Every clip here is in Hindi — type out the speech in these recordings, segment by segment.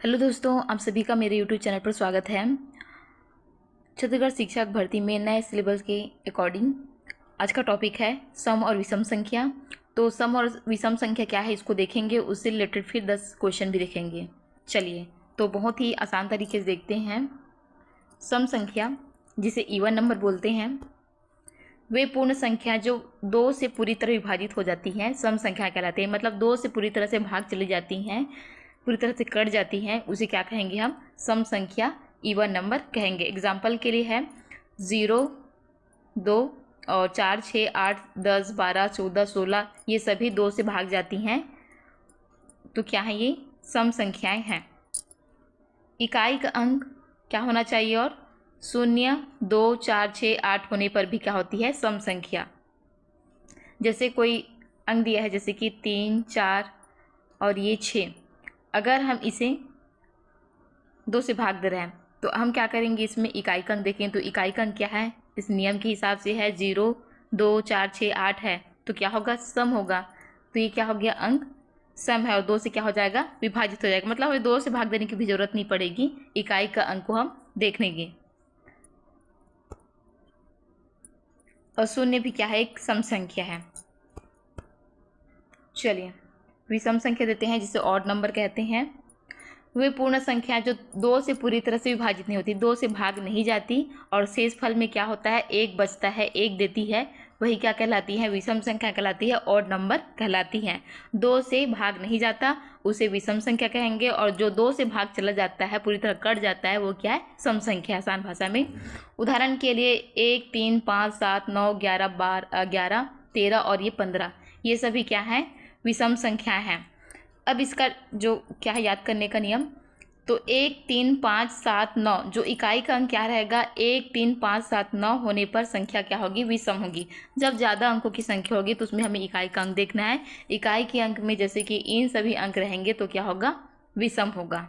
हेलो दोस्तों, आप सभी का मेरे यूट्यूब चैनल पर स्वागत है। छत्तीसगढ़ शिक्षक भर्ती में नए सिलेबस के अकॉर्डिंग आज का टॉपिक है सम और विषम संख्या। तो सम और विषम संख्या क्या है इसको देखेंगे, उससे रिलेटेड फिर 10 क्वेश्चन भी देखेंगे। चलिए, तो बहुत ही आसान तरीके से देखते हैं। सम संख्या, जिसे इवन नंबर बोलते हैं, वे पूर्ण संख्या जो 2 से पूरी तरह विभाजित हो जाती हैं सम संख्या कहलाते हैं। मतलब 2 से पूरी तरह से भाग चली जाती हैं, पूरी तरह से कट जाती हैं, उसे क्या कहेंगे हम? सम संख्या, इवन नंबर कहेंगे। एग्जाम्पल के लिए है 0, 2 और 4, 6, 8, 10, 12, 14, 16, ये सभी 2 से भाग जाती हैं। तो क्या है? ये सम संख्याएं हैं। इकाई का अंक क्या होना चाहिए? और 0, 2, 4, 6, 8 होने पर भी क्या होती है? सम संख्या। जैसे कोई अंक दिया है, जैसे कि 3, 4 और ये 6, अगर हम इसे 2 से भाग दे रहे हैं तो हम क्या करेंगे? इसमें इकाई का अंक देखें तो इकाई का अंक क्या है? इस नियम के हिसाब से है 0, 2, 4, 6, 8 है, तो क्या होगा? सम होगा। तो ये क्या हो गया? अंक सम है और 2 से क्या हो जाएगा? विभाजित हो जाएगा। मतलब हमें 2 से भाग देने की भी जरूरत नहीं पड़ेगी, इकाई का अंक को हम देख लेंगे। और 0 भी क्या है? एक सम संख्या है। चलिए, विषम संख्या देते हैं, जिसे ऑड नंबर कहते हैं। वे पूर्ण संख्या जो 2 से पूरी तरह से विभाजित नहीं होती, 2 से भाग नहीं जाती और शेष फल में क्या होता है? 1 बचता है, 1 देती है, वही क्या कहलाती है? विषम संख्या कहलाती है, ऑड नंबर कहलाती है। 2 से भाग नहीं जाता, उसे विषम संख्या कहेंगे, और जो 2 से भाग चला जाता है, पूरी तरह कट जाता है, वो क्या है? सम संख्या, आसान भाषा में। उदाहरण के लिए 1, 3, 5, 7, 9, 11, 13 और ये 15, ये सभी क्या है? विषम संख्या हैं। अब इसका जो क्या है याद करने का नियम, तो 1, 3, 5, 7, 9 जो इकाई का अंक क्या रहेगा? 1, 3, 5, 7, 9 होने पर संख्या क्या होगी? विषम होगी। जब ज़्यादा अंकों की संख्या होगी तो उसमें हमें इकाई का अंक देखना है। इकाई के अंक में जैसे कि इन सभी अंक रहेंगे तो क्या होगा? विषम होगा।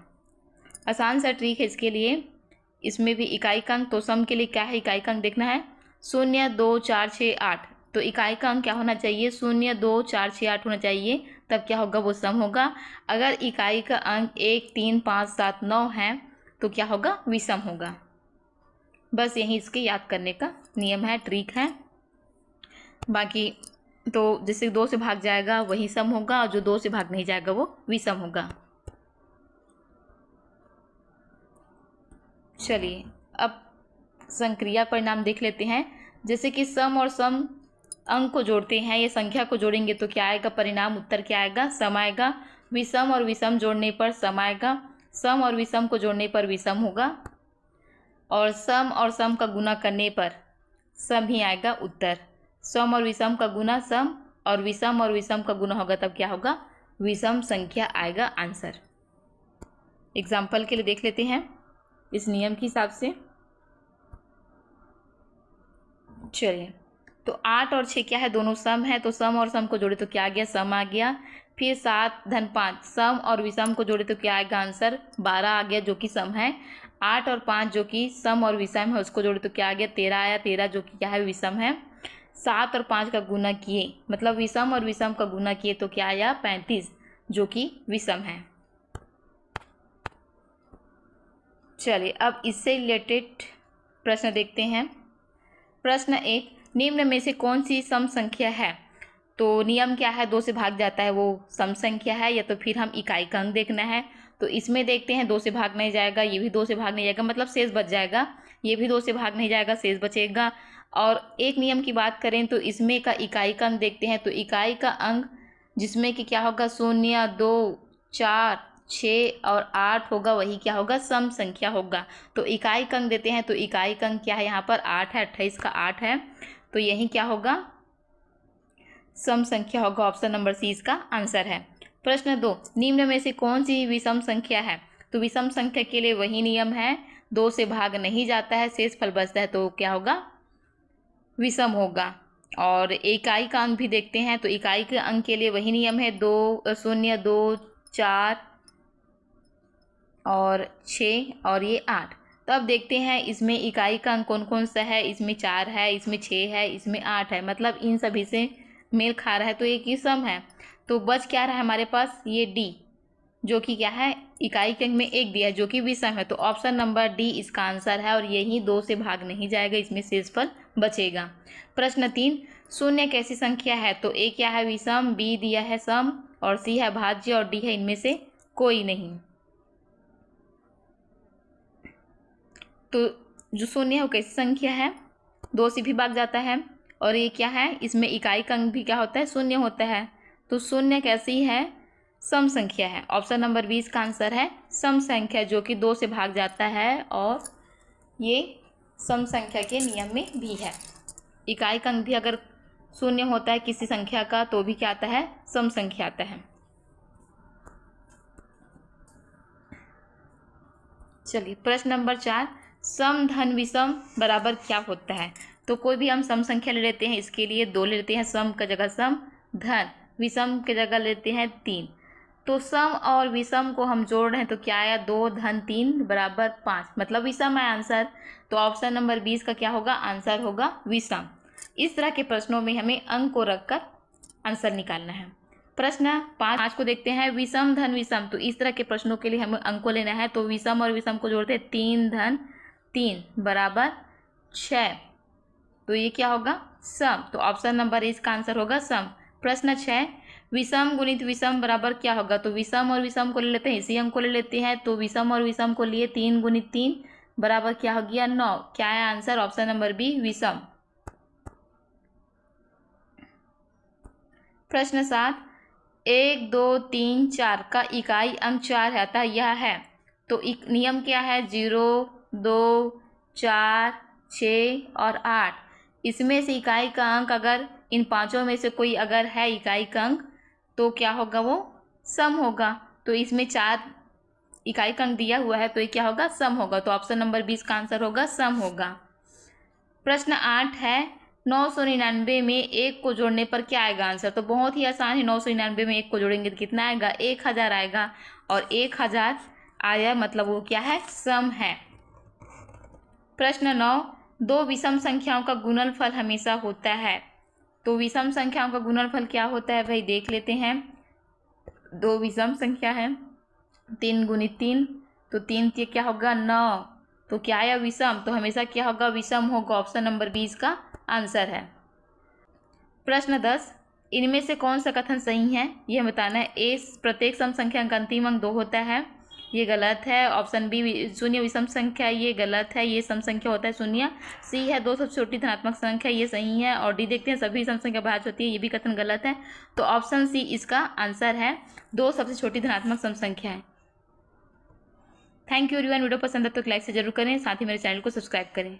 आसान सा ट्रिक है इसके लिए, इसमें भी इकाई का अंक, तो सम के लिए क्या है? इकाई का अंक देखना है 0, 2, 4, 6, 8, तो इकाई का अंक क्या होना चाहिए? 0, 2, 4, 6, 8 होना चाहिए, तब क्या होगा? वो सम होगा। अगर इकाई का अंक 1, 3, 5, 7, 9 है तो क्या होगा? विषम होगा। बस यही इसके याद करने का नियम है, ट्रिक है। बाकी तो जिससे 2 से भाग जाएगा वही सम होगा, और जो 2 से भाग नहीं जाएगा वो विषम होगा। चलिए, अब संक्रिया परिणाम देख लेते हैं। जैसे कि सम और सम अंक को जोड़ते हैं, ये संख्या को जोड़ेंगे तो क्या आएगा? परिणाम, उत्तर क्या आएगा? सम आएगा। विषम और विषम जोड़ने पर सम आएगा, सम और विषम को जोड़ने पर विषम होगा, और सम का गुना करने पर सम ही आएगा उत्तर। सम और विषम का गुना सम, और विषम का गुना होगा, तब क्या होगा? विषम संख्या आएगा आंसर। एग्जाम्पल के लिए देख लेते हैं इस नियम के हिसाब से। चलिए, तो 8 और 6 क्या है? दोनों सम है, तो सम और सम को जोड़े तो क्या आ गया? सम आ गया। फिर 7 धन 5 सम और विषम को जोड़े तो क्या आएगा? आंसर 12 आ गया, जो कि सम है। 8 और 5 जो कि सम और विषम है, उसको जोड़े तो क्या आ गया? 13 आया, 13 जो कि क्या है? विषम है। 7 और 5 का गुना किए, मतलब विषम और विषम का गुना किए तो क्या आया? 35, जो कि विषम है। चलिए, अब इससे रिलेटेड प्रश्न देखते हैं। प्रश्न 1, निम्न में से कौन सी सम संख्या है? तो नियम क्या है? 2 से भाग जाता है, वो सम संख्या है, या तो फिर हम इकाई का अंक देखना है। तो इसमें देखते हैं 2 से भाग नहीं जाएगा, ये भी 2 से भाग नहीं जाएगा, मतलब शेष बच जाएगा। ये भी 2 से भाग नहीं जाएगा, शेष बचेगा। और एक नियम की बात करें तो इसमें का इकाई का अंक देखते हैं, तो इकाई का अंक जिसमें कि क्या होगा? 0, 2, 4, 6 और 8 होगा, वही क्या होगा? सम संख्या होगा। तो इकाई का अंक देते हैं, तो इकाई का अंक क्या है? यहाँ पर 8 है, 28 का 8 है, तो यही क्या होगा? सम संख्या होगा। ऑप्शन नंबर सी इसका आंसर है। प्रश्न 2, निम्न में से कौन सी विषम संख्या है? तो विषम संख्या के लिए वही नियम है, 2 से भाग नहीं जाता है, शेष फल बचता है, तो क्या होगा? विषम होगा। और इकाई का अंक भी देखते हैं, तो इकाई के अंक के लिए वही नियम है, 0, 2, 4 और 6 और ये 8। तो अब देखते हैं इसमें इकाई का अंक कौन कौन सा है। इसमें 4 है, इसमें 6 है, इसमें 8 है, मतलब इन सभी से मेल खा रहा है, तो एक ही सम है। तो बच क्या रहा है हमारे पास? ये डी, जो कि क्या है? इकाई के अंक में 1 दिया है जो कि विषम है, तो ऑप्शन नंबर डी इसका आंसर है और यही 2 से भाग नहीं जाएगा, इसमें शेषफल बचेगा। प्रश्न 3, शून्य कैसी संख्या है? तो ए क्या है? विषम, बी दिया है सम और सी है भाज्य और डी है इनमें से कोई नहीं। तो जो शून्य है वो कैसी संख्या है? 2 से भी भाग जाता है और ये क्या है? इसमें इकाई का अंक भी क्या होता है? शून्य होता है। तो शून्य कैसी है? सम संख्या है। ऑप्शन नंबर 20 का आंसर है सम संख्या, जो कि 2 से भाग जाता है और ये सम संख्या के नियम में भी है। इकाई का अंक भी अगर शून्य होता है किसी संख्या का तो भी क्या आता है? सम संख्या आता है। चलिए प्रश्न नंबर 4, सम धन विषम बराबर क्या होता है? तो कोई भी हम सम संख्या ले लेते हैं, इसके लिए 2 ले लेते हैं, सम का जगह सम, धन विषम के जगह लेते हैं 3। तो सम और विषम को हम जोड़ रहे हैं तो क्या आया? 2 धन 3 बराबर 5, मतलब विषम है आंसर। तो ऑप्शन नंबर 20 का क्या होगा? आंसर होगा विषम। इस तरह के प्रश्नों में हमें अंक को रखकर आंसर निकालना है। प्रश्न 5 को देखते हैं, विषम धन विषम। तो इस तरह के प्रश्नों के लिए हमें अंक को लेना है, तो विषम और विषम को जोड़ते हैं, 3 धन 3 बराबर 6। तो ये क्या होगा? सम। तो ऑप्शन नंबर इसका आंसर होगा सम। प्रश्न 6, विषम गुणित विषम बराबर क्या होगा? तो विषम और विषम को ले लेते हैं, इसी अंक को ले लेते हैं, तो विषम और विषम को लिए 3 गुणित 3 बराबर क्या हो गया? 9। क्या है आंसर? ऑप्शन नंबर बी विषम। प्रश्न 7, 1 2 3 4 का इकाई अंक 4 है, अतः यह है। तो नियम क्या है? 0 2 4 6 और 8, इसमें से इकाई का अंक अगर इन पांचों में से कोई अगर है इकाई का अंक तो क्या होगा? वो सम होगा। तो इसमें 4 इकाई का अंक दिया हुआ है तो ये क्या होगा? सम होगा। तो ऑप्शन नंबर 20 का आंसर होगा सम होगा। प्रश्न 8 है, 999 में 1 को जोड़ने पर क्या आएगा आंसर? तो बहुत ही आसान है, 999 में 1 को जोड़ेंगे तो कितना आएगा? 1000 आएगा और 1000 आया मतलब वो क्या है? सम है। प्रश्न 9, 2 विषम संख्याओं का गुणनफल हमेशा होता है। तो विषम संख्याओं का गुणनफल क्या होता है भाई? देख लेते हैं। 2 विषम संख्या है, 3 गुणित 3, तो 3 से क्या होगा? 9। तो क्या आया? विषम। तो हमेशा क्या होगा? विषम होगा। ऑप्शन नंबर 20 का आंसर है। प्रश्न 10, इनमें से कौन सा कथन सही है यह बताना है। ए, प्रत्येक सम संख्या का अंतिम अंक 2 होता है, ये गलत है। ऑप्शन बी, शून्य विषम संख्या, ये गलत है, ये सम संख्या होता है शून्य। सी है 2 सबसे छोटी धनात्मक संख्या, ये सही है। और डी देखते हैं सभी सम संख्या भाज्य होती है, ये भी कथन गलत है। तो ऑप्शन सी इसका आंसर है, 2 सबसे छोटी धनात्मक सम संख्या है। Thank you everyone. वीडियो पसंद है तो लाइक से जरूर करें, साथ ही मेरे चैनल को सब्सक्राइब करें।